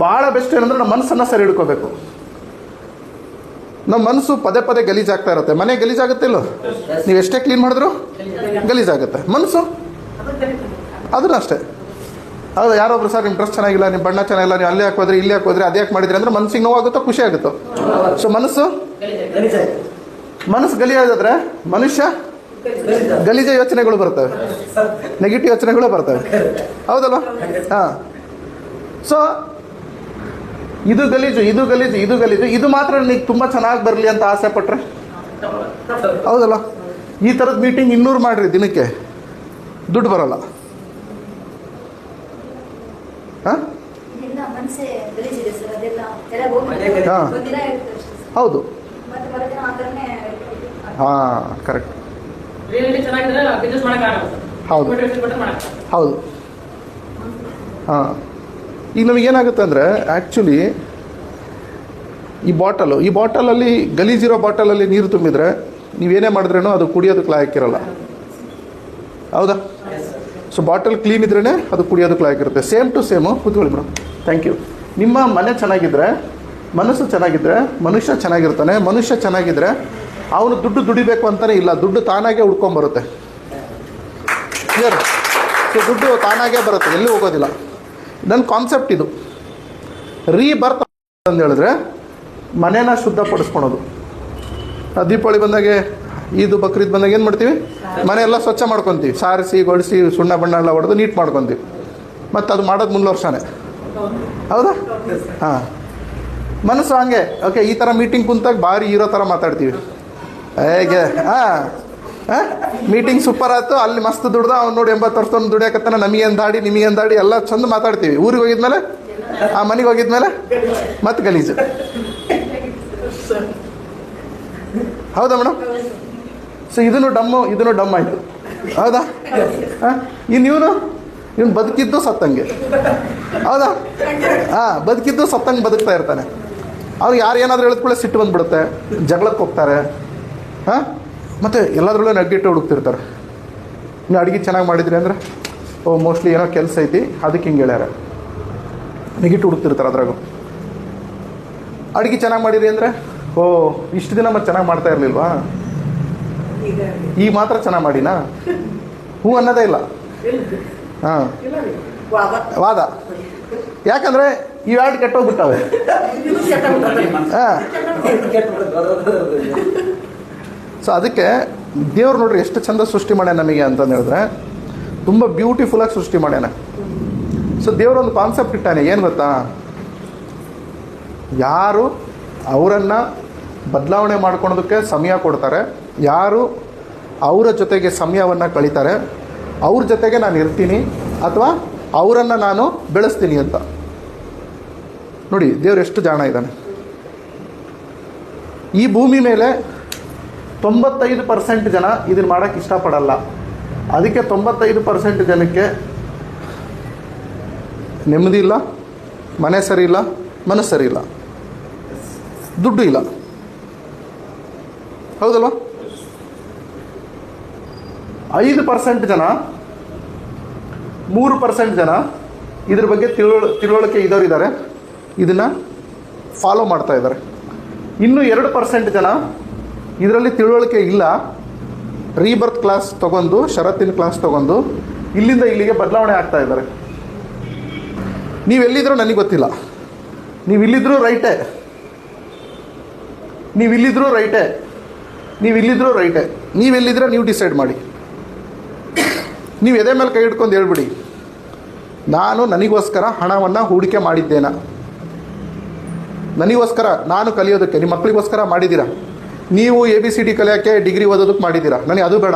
ಭಾಳ ಬೆಸ್ಟ್ ಏನಂದ್ರೆ ನಮ್ಮ ಮನಸ್ಸನ್ನು ಸರಿ ಹಿಡ್ಕೋಬೇಕು. ನಮ್ಮ ಮನಸ್ಸು ಪದೇ ಪದೇ ಗಲೀಜಾಗ್ತಾ ಇರುತ್ತೆ. ಮನೆ ಗಲೀಜಾಗುತ್ತೆ ಇಲ್ಲೋ, ನೀವು ಎಷ್ಟೇ ಕ್ಲೀನ್ ಮಾಡಿದ್ರು ಗಲೀಜಾಗುತ್ತೆ. ಮನಸ್ಸು ಅದನ್ನ ಅಷ್ಟೇ. ಹೌದು, ಯಾರೊಬ್ರು ಸರ್ ನಿಮ್ಮ ಡ್ರೆಸ್ ಚೆನ್ನಾಗಿಲ್ಲ, ನಿಮ್ಮ ಬಣ್ಣ ಚೆನ್ನಾಗಿಲ್ಲ, ನೀವು ಅಲ್ಲಿ ಹಾಕೋದ್ರಿ ಇಲ್ಲಿ ಹಾಕೋದ್ರಿ ಅದೇ ಯಾಕೆ ಮಾಡಿದ್ರಿ ಅಂದ್ರೆ ಮನಸ್ಸಿಗೆ ನೋವಾಗುತ್ತೋ ಖುಷಿ ಆಗುತ್ತೋ. ಸೊ ಮನಸ್ಸು ಗಲೀಜಾದ್ರೆ ಮನುಷ್ಯ ಗಲೀಜ ಯೋಚನೆಗಳು ಬರ್ತವೆ, ನೆಗೆಟಿವ್ ಯೋಚನೆಗಳು ಬರ್ತವೆ. ಹೌದಲ್ವ? ಹಾಂ. ಸೊ ಇದು ಗಲೀಜು, ಇದು ಗಲೀಜು, ಇದು ಗಲೀಜು, ಇದು ಮಾತ್ರ ನೀನು ತುಂಬ ಚೆನ್ನಾಗಿ ಬರಲಿ ಅಂತ ಆಸೆ ಪಟ್ರೆ ಹೌದಲ್ಲ? ಈ ಥರದ ಮೀಟಿಂಗ್ 200 ಮಾಡಿರಿ ದಿನಕ್ಕೆ, ದುಡ್ಡು ಬರೋಲ್ಲ. ಹಾಂ, ಹಾಂ, ಹೌದು, ಹಾಂ, ಕರೆಕ್ಟ್, ಹೌದು, ಹೌದು. ಹಾಂ, ಈಗ ನಮಗೇನಾಗುತ್ತೆ ಅಂದರೆ ಆ್ಯಕ್ಚುಲಿ ಈ ಬಾಟಲಲ್ಲಿ ಗಲೀಜಿರೋ ಬಾಟಲಲ್ಲಿ ನೀರು ತುಂಬಿದರೆ ನೀವೇನೇ ಮಾಡಿದ್ರೇನೋ ಅದು ಕುಡಿಯೋದಕ್ಕೆ ಲಾಯಕ್ಕಿರಲ್ಲ. ಹೌದಾ? ಸೊ ಬಾಟಲ್ ಕ್ಲೀನ್ ಇದ್ರೇ ಅದು ಕುಡಿಯೋದಕ್ಕೆ ಲಾಯಕ್ಕಿರುತ್ತೆ. Same to same. ಕೂತ್ಕೊಳ್ಳಿ ಮೇಡಮ್, ಥ್ಯಾಂಕ್ ಯು. ನಿಮ್ಮ ಮನೆ ಚೆನ್ನಾಗಿದ್ದರೆ, ಮನಸ್ಸು ಚೆನ್ನಾಗಿದ್ದರೆ ಮನುಷ್ಯ ಚೆನ್ನಾಗಿರ್ತಾನೆ. ಮನುಷ್ಯ ಚೆನ್ನಾಗಿದ್ದರೆ ಅವನು ದುಡ್ಡು ದುಡಿಬೇಕು ಅಂತಲೇ ಇಲ್ಲ, ದುಡ್ಡು ತಾನಾಗೆ ಹುಡ್ಕೊಂಬರುತ್ತೆ. ಕ್ಲಿಯರ್? ಸೊ ದುಡ್ಡು ತಾನಾಗೇ ಬರುತ್ತೆ, ಎಲ್ಲಿ ಹೋಗೋದಿಲ್ಲ. ನನ್ನ ಕಾನ್ಸೆಪ್ಟ್ ಇದು. ರೀಬರ್ತ್ ಅಂತ ಹೇಳಿದ್ರೆ ಮನೇನ ಶುದ್ಧಪಡಿಸ್ಕೊಳೋದು. ದೀಪಾವಳಿ ಬಂದಾಗೆ, ಈದು ಬಕ್ರೀದ್ ಬಂದಾಗ ಏನು ಮಾಡ್ತೀವಿ? ಮನೆಯೆಲ್ಲ ಸ್ವಚ್ಛ ಮಾಡ್ಕೊತೀವಿ, ಸಾರಿಸಿ ಗೊಡಿಸಿ ಸುಣ್ಣ ಬಣ್ಣ ಎಲ್ಲ ಹೊಡೆದು ನೀಟ್ ಮಾಡ್ಕೊತೀವಿ. ಮತ್ತು ಅದು ಮಾಡೋದು 3 ವರ್ಷನೇ. ಹೌದಾ? ಹಾಂ. ಮನಸ್ಸು ಹಂಗೆ. ಓಕೆ, ಈ ಥರ ಮೀಟಿಂಗ್ ಕುಂತಾಗ ಭಾರಿ ಹೀರೋ ಥರ ಮಾತಾಡ್ತೀವಿ. ಹೇಗೆ? ಹಾಂ, ಮೀಟಿಂಗ್ ಸೂಪರ್ ಆಯ್ತು, ಅಲ್ಲಿ ಮಸ್ತ್ ದುಡ್ದ, ಅವ್ನು ನೋಡಿ 80 ವರ್ಷ ದುಡಿಯಾಕತ್ತಾನ, ನಮಗೇನು ದಾಡಿ ನಿಮಗೇನು ದಾಡಿ ಎಲ್ಲ ಚಂದ ಮಾತಾಡ್ತೀವಿ. ಊರಿಗೆ ಹೋಗಿದ್ಮೇಲೆ, ಆ ಮನೆಗೆ ಹೋಗಿದ್ಮೇಲೆ ಮತ್ತೆ ಗಲೀಜು. ಹೌದಾ ಮೇಡಮ್? ಸೊ ಇದನ್ನು ಡಮ್ ಆಯಿತು. ಹೌದಾ? ಹಾಂ, ಇವನು ಬದುಕಿದ್ದು ಸತ್ತಂಗೆ. ಹೌದಾ? ಹಾಂ, ಬದುಕಿದ್ದು ಸತ್ತಂಗೆ ಬದುಕ್ತಾ ಇರ್ತಾನೆ. ಅವ್ರು ಯಾರು ಏನಾದರೂ ಹೇಳಿದ್ಕೊಳ್ಳೆ ಸಿಟ್ಟು ಬಂದುಬಿಡುತ್ತೆ, ಜಗಳಕ್ಕೆ ಹೋಗ್ತಾರೆ. ಹಾಂ, ಮತ್ತು ಎಲ್ಲದರಲ್ಲೂ ನೆಗೆಟಿವ್ ಹುಡುಕ್ತಿರ್ತಾರೆ. ನೀವು ಅಡುಗೆ ಚೆನ್ನಾಗಿ ಮಾಡಿದ್ರಿ ಅಂದರೆ ಮೋಸ್ಟ್ಲಿ ಏನೋ ಕೆಲಸ ಐತಿ ಅದಕ್ಕೆ ಹಿಂಗೆ ಹೇಳ್ಯಾರ, ನೆಗೆಟಿವ್ ಹುಡುಕ್ತಿರ್ತಾರೆ. ಅದ್ರಾಗೂ ಅಡುಗೆ ಚೆನ್ನಾಗಿ ಮಾಡಿರಿ ಅಂದರೆ ಇಷ್ಟು ದಿನ ಮತ್ತೆ ಚೆನ್ನಾಗಿ ಮಾಡ್ತಾ ಇರಲಿಲ್ವಾ, ಈಗ ಮಾತ್ರ ಚೆನ್ನಾಗಿ ಮಾಡಿನಾ, ಹ್ಞೂ ಅನ್ನೋದೇ ಇಲ್ಲ. ಹಾಂ, ವಾದ. ಯಾಕಂದರೆ ಇವೆರಡು ಕೆಟ್ಟೋಗ್ಬಿಟ್ಟವೆ. ಹಾಂ. ಸೊ ಅದಕ್ಕೆ ದೇವ್ರು ನೋಡ್ರಿ ಎಷ್ಟು ಚಂದ ಸೃಷ್ಟಿ ಮಾಡ್ಯಾನ ನಮಗೆ ಅಂತಂದು ಹೇಳಿದ್ರೆ, ತುಂಬ ಬ್ಯೂಟಿಫುಲ್ಲಾಗಿ ಸೃಷ್ಟಿ ಮಾಡ್ಯಾನ. ಸೊ ದೇವ್ರೊಂದು ಕಾನ್ಸೆಪ್ಟ್ ಇಟ್ಟಾನೆ, ಏನು ಗೊತ್ತಾ? ಯಾರು ಅವರನ್ನು ಬದಲಾವಣೆ ಮಾಡ್ಕೊಳೋದಕ್ಕೆ ಸಮಯ ಕೊಡ್ತಾರೆ, ಯಾರು ಅವರ ಜೊತೆಗೆ ಸಮಯವನ್ನು ಕಳೀತಾರೆ, ಅವ್ರ ಜೊತೆಗೆ ನಾನು ಇರ್ತೀನಿ ಅಥವಾ ಅವರನ್ನು ನಾನು ಬೆಳೆಸ್ತೀನಿ ಅಂತ. ನೋಡಿ ದೇವ್ರು ಎಷ್ಟು ಜಾಣ ಇದ್ದಾನೆ. ಈ ಭೂಮಿ ಮೇಲೆ 95% ಜನ ಇದನ್ನು ಮಾಡೋಕ್ಕೆ ಇಷ್ಟಪಡಲ್ಲ. ಅದಕ್ಕೆ 95% ಜನಕ್ಕೆ ನೆಮ್ಮದಿ ಇಲ್ಲ, ಮನೆ ಸರಿ ಇಲ್ಲ, ಮನಸ್ಸು ಸರಿ ಇಲ್ಲ, ದುಡ್ಡು ಇಲ್ಲ. ಹೌದಲ್ವ? 5% ಜನ, 3% ಜನ ಇದ್ರ ಬಗ್ಗೆ ತಿಳುವಳಿಕೆ ಇದ್ದವರಿದ್ದಾರೆ, ಇದನ್ನು ಫಾಲೋ ಮಾಡ್ತಾ ಇದ್ದಾರೆ. ಇನ್ನು 2% ಜನ ಇದರಲ್ಲಿ ತಿಳುವಳಿಕೆ ಇಲ್ಲ, ರೀಬರ್ತ್ ಕ್ಲಾಸ್ ತೊಗೊಂಡು, ಷರತ್ತಿನ ಕ್ಲಾಸ್ ತೊಗೊಂಡು ಇಲ್ಲಿಂದ ಇಲ್ಲಿಗೆ ಬದಲಾವಣೆ ಆಗ್ತಾ ಇದ್ದಾರೆ. ನೀವೆಲ್ಲಿದ್ರೂ ನನಗೆ ಗೊತ್ತಿಲ್ಲ, ನೀವಿಲ್ಲಿದ್ರೂ ರೈಟೇ, ನೀವಿಲ್ಲಿದ್ರೂ ರೈಟೇ. ನೀವೆಲ್ಲಿದ್ರೆ ನೀವು ಡಿಸೈಡ್ ಮಾಡಿ. ನೀವು ಎದೆ ಮೇಲೆ ಕೈ ಹಿಡ್ಕೊಂಡು ಹೇಳ್ಬಿಡಿ, ನಾನು ನನಗೋಸ್ಕರ ಹಣವನ್ನು ಹೂಡಿಕೆ ಮಾಡಿದ್ದೇನೆ, ನನಗೋಸ್ಕರ ನಾನು ಕಲಿಯೋದಕ್ಕೆ. ನಿಮ್ಮ ಮಕ್ಕಳಿಗೋಸ್ಕರ ಮಾಡಿದ್ದೀರಾ, ನೀವು ABCD ಕಲಿಯೋಕ್ಕೆ ಡಿಗ್ರಿ ಓದೋದಕ್ಕೆ ಮಾಡಿದ್ದೀರಾ, ನನಗೆ ಅದು ಬೇಡ.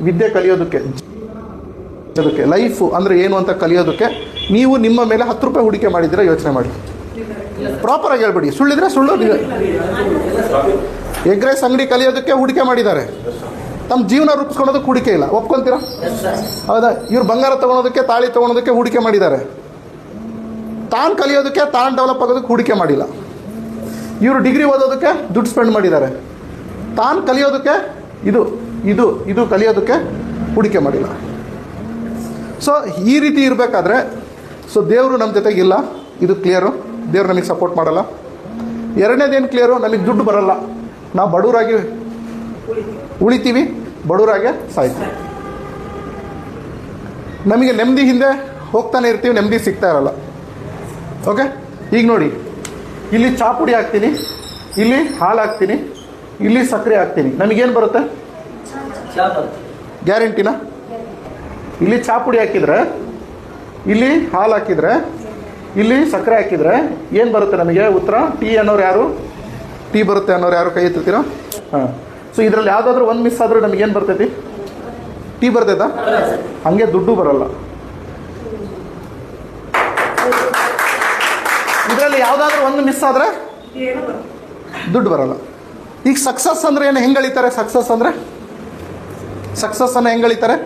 ವಿದ್ಯೆ ಕಲಿಯೋದಕ್ಕೆ, ಲೈಫು ಅಂದರೆ ಏನು ಅಂತ ಕಲಿಯೋದಕ್ಕೆ ನೀವು ನಿಮ್ಮ ಮೇಲೆ 10 ರೂಪಾಯಿ ಹೂಡಿಕೆ ಮಾಡಿದ್ದೀರಾ, ಯೋಚನೆ ಮಾಡಿ. ಪ್ರಾಪರಾಗಿ ಹೇಳ್ಬಿಡಿ, ಸುಳ್ಳಿದ್ರೆ ಸುಳ್ಳು. ಎಗ್ ರೈಸ್ ಅಂಗಡಿ ಕಲಿಯೋದಕ್ಕೆ ಹೂಡಿಕೆ ಮಾಡಿದ್ದಾರೆ, ತಮ್ಮ ಜೀವನ ರೂಪಿಸ್ಕೊಳೋದಕ್ಕೆ ಹೂಡಿಕೆ ಇಲ್ಲ. ಒಪ್ಕೊತೀರಾ? ಹೌದಾ? ಇವ್ರು ಬಂಗಾರ ತೊಗೊಳೋದಕ್ಕೆ, ತಾಳಿ ತೊಗೊಳೋದಕ್ಕೆ ಹೂಡಿಕೆ ಮಾಡಿದ್ದಾರೆ, ತಾನು ಕಲಿಯೋದಕ್ಕೆ, ತಾನು ಡೆವಲಪ್ ಆಗೋದಕ್ಕೆ ಹೂಡಿಕೆ ಮಾಡಿಲ್ಲ. ಇವರು ಡಿಗ್ರಿ ಓದೋದಕ್ಕೆ ದುಡ್ಡು ಸ್ಪೆಂಡ್ ಮಾಡಿದ್ದಾರೆ, ತಾನು ಕಲಿಯೋದಕ್ಕೆ ಇದು ಕಲಿಯೋದಕ್ಕೆ ಹೂಡಿಕೆ ಮಾಡಿಲ್ಲ. ಸೊ ಈ ರೀತಿ ಇರಬೇಕಾದ್ರೆ ಸೊ ದೇವರು ನಮ್ಮ ಜೊತೆಗಿಲ್ಲ, ಇದು ಕ್ಲಿಯರು. ದೇವ್ರು ನಮಗೆ ಸಪೋರ್ಟ್ ಮಾಡಲ್ಲ. ಎರಡನೇದೇನು ಕ್ಲಿಯರು, ನಮಗೆ ದುಡ್ಡು ಬರಲ್ಲ. ನಾವು ಬಡವರಾಗಿ ಉಳಿತೀವಿ, ಬಡವರಾಗೆ ಸಾಯ್ತೀವಿ. ನಮಗೆ ನೆಮ್ಮದಿ ಹಿಂದೆ ಹೋಗ್ತಾನೆ ಇರ್ತೀವಿ, ನೆಮ್ಮದಿ ಸಿಗ್ತಾ ಇರಲ್ಲ. ಓಕೆ, ಈಗ ನೋಡಿ, ಇಲ್ಲಿ ಚಾ ಪುಡಿ ಹಾಕ್ತೀನಿ, ಇಲ್ಲಿ ಹಾಲು ಹಾಕ್ತೀನಿ, ಇಲ್ಲಿ ಸಕ್ಕರೆ ಹಾಕ್ತೀನಿ. ನಮಗೇನು ಬರುತ್ತೆ? ಗ್ಯಾರಂಟಿನಾ? ಇಲ್ಲಿ ಚಾ ಪುಡಿ ಹಾಕಿದರೆ, ಇಲ್ಲಿ ಹಾಲು ಹಾಕಿದರೆ, ಇಲ್ಲಿ ಸಕ್ಕರೆ ಹಾಕಿದರೆ ಏನು ಬರುತ್ತೆ ನಮಗೆ ಉತ್ತರ? ಟೀ ಅನ್ನೋರು ಯಾರು? ಟೀ ಬರುತ್ತೆ ಅನ್ನೋರು ಯಾರು? ಕೈ ಎತ್ತಿರ್ತೀರಾ? ಹಾಂ. ಸೊ ಇದರಲ್ಲಿ ಯಾವುದಾದ್ರೂ ಒಂದು ಮಿಸ್ ಆದರೂ ನಮಗೇನು ಬರ್ತೈತಿ? ಟೀ ಬರ್ತೈತಾ? ಹಂಗೆ ದುಡ್ಡು ಬರಲ್ಲ. ಇದರಲ್ಲಿ ಯಾವುದಾದ್ರೂ ಒಂದು ಮಿಸ್ ಆದರೆ ದುಡ್ಡು ಬರಲ್ಲ. ಈಗ ಸಕ್ಸಸ್ ಅಂದರೆ ಏನು, ಹೆಂಗೆ ಅಳಿತಾರೆ? ಸಕ್ಸಸ್ ಅಂದರೆ, ಸಕ್ಸಸ್ ಅನ್ನು ಹೆಂಗೆ ಅಳಿತಾರೆ?